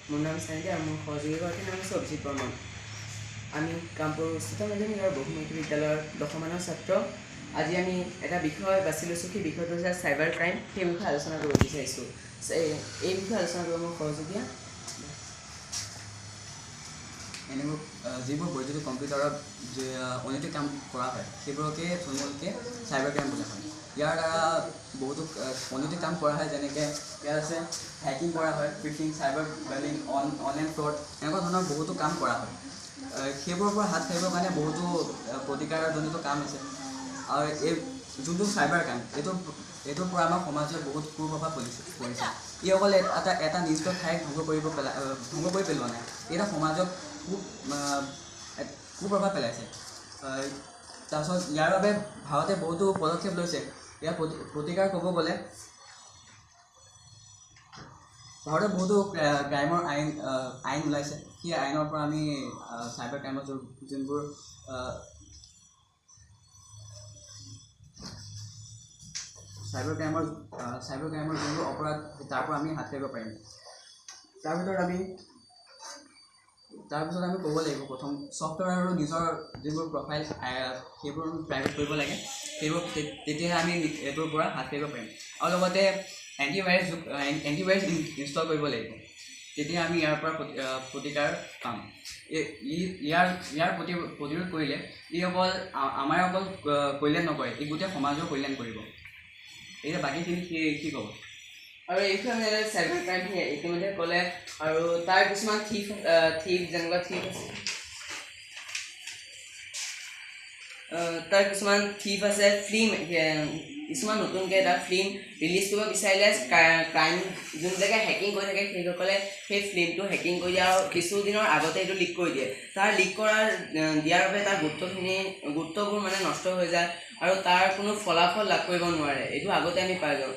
মোৰ নাম চাইদে আৰু মোৰ সহযোগীগৰাকীৰ নাম হৈছে অভিজিত বৰ্মন। আমি কামপুৰ উচ্চতৰ মাধ্যমিক আৰু বহুমুখী বিদ্যালয়ৰ 10 মানৰ ছাত্ৰ। আজি আমি এটা বিষয় বাছি লৈছোঁ, সেই বিষয়টো হৈছে চাইবাৰ ক্ৰাইম। সেই বিষয়ে আলোচনা কৰিব বিচাৰিছোঁ। এই বিষয়ে আলোচনা কৰিব মোৰ সহযোগী এনেবোৰ যিবোৰ বৈদ্যুতিক কম্পিউটাৰত যে অনৈতিক কাম কৰা হয় সেইবোৰকে থুলমূলকৈ চাইবাৰ ক্ৰাইম বোলা হয়। ইয়াৰ দ্বাৰা বহুতো অনৈতিক কাম কৰা হয়, যেনেকৈ ইয়াত আছে হেকিং কৰা হয়, ফিচিং, চাইবাৰ বেলিং, অনলাইন ফ্ৰড, এনেকুৱা ধৰণৰ বহুতো কাম কৰা হয়। সেইবোৰৰ পৰা হাত সাৰিবৰ কাৰণে বহুতো প্ৰতিকাৰজনিত কাম আছে। আৰু এই যোনটো চাইবাৰ ক্ৰাইম এইটোৰ পৰা আমাৰ সমাজে বহুত কুপ্ৰভাৱ পৰিছে। ই অকল এটা নিৰ্দিষ্ট ঠাইক ধ্বংস কৰি পেলোৱা নাই, এটা সমাজক কুপ্ৰভাৱ পেলাইছে। তাৰপিছত ইয়াৰ বাবে ভাৰতে বহুতো পদক্ষেপ লৈছে। ইয়াৰ প্ৰতিকাৰ ক'ব গ'লে ভাৰতে বহুতো ক্ৰাইমৰ আইন ওলাইছে। সেই আইনৰ পৰা আমি চাইবাৰ ক্ৰাইমৰ যোনবোৰ চাইবাৰ ক্ৰাইমৰ যোনবোৰ অপৰাধ তাৰ পৰা আমি হাত সাৰিব পাৰিম। তাৰপিছত আমি ক'ব লাগিব, প্ৰথম ছফ্টৱেৰ আৰু নিজৰ যিবোৰ প্ৰফাইল সেইবোৰ প্ৰাইভেট কৰিব লাগে। তেতিয়াহে আমি এইটোৰ পৰা হাত সাৰিব পাৰিম। আৰু লগতে এণ্টিভাইৰাছ ইনষ্টল কৰিব লাগিব। তেতিয়া আমি ইয়াৰ পৰা প্ৰতিকাৰ পাম। ইয়াৰ প্ৰতিৰোধ কৰিলে ই আমাৰ অকল কল্যাণ নকৰে, ই গোটেই সমাজৰ কল্যাণ কৰিব। এতিয়া বাকীখিনি কি ক'ব? আৰু এই বিষয়ে আমি চাইবাৰ ক্ৰাইমখিনি ইতিমধ্যে ক'লে, আৰু তাৰ কিছুমান থিফ যেনেকুৱা থিফ আছে, তাৰ কিছুমান থিফ আছে। কিছুমান নতুনকৈ এটা ফিল্ম ৰিলিজ কৰিব বিচাৰিলে ক্ৰাইম যোনবিলাকে হেকিং কৰি থাকে সেইসকলে সেই ফিল্মটো হেকিং কৰি দিয়ে আৰু কিছুদিনৰ আগতে এইটো লিক কৰি দিয়ে। তাৰ লিক দিয়াৰ বাবে তাৰ গুৰুত্ববোৰ মানে নষ্ট হৈ যায় আৰু তাৰ কোনো ফলাফল লাভ কৰিব নোৱাৰে। এইটো আগতে আমি পাই যাওঁ।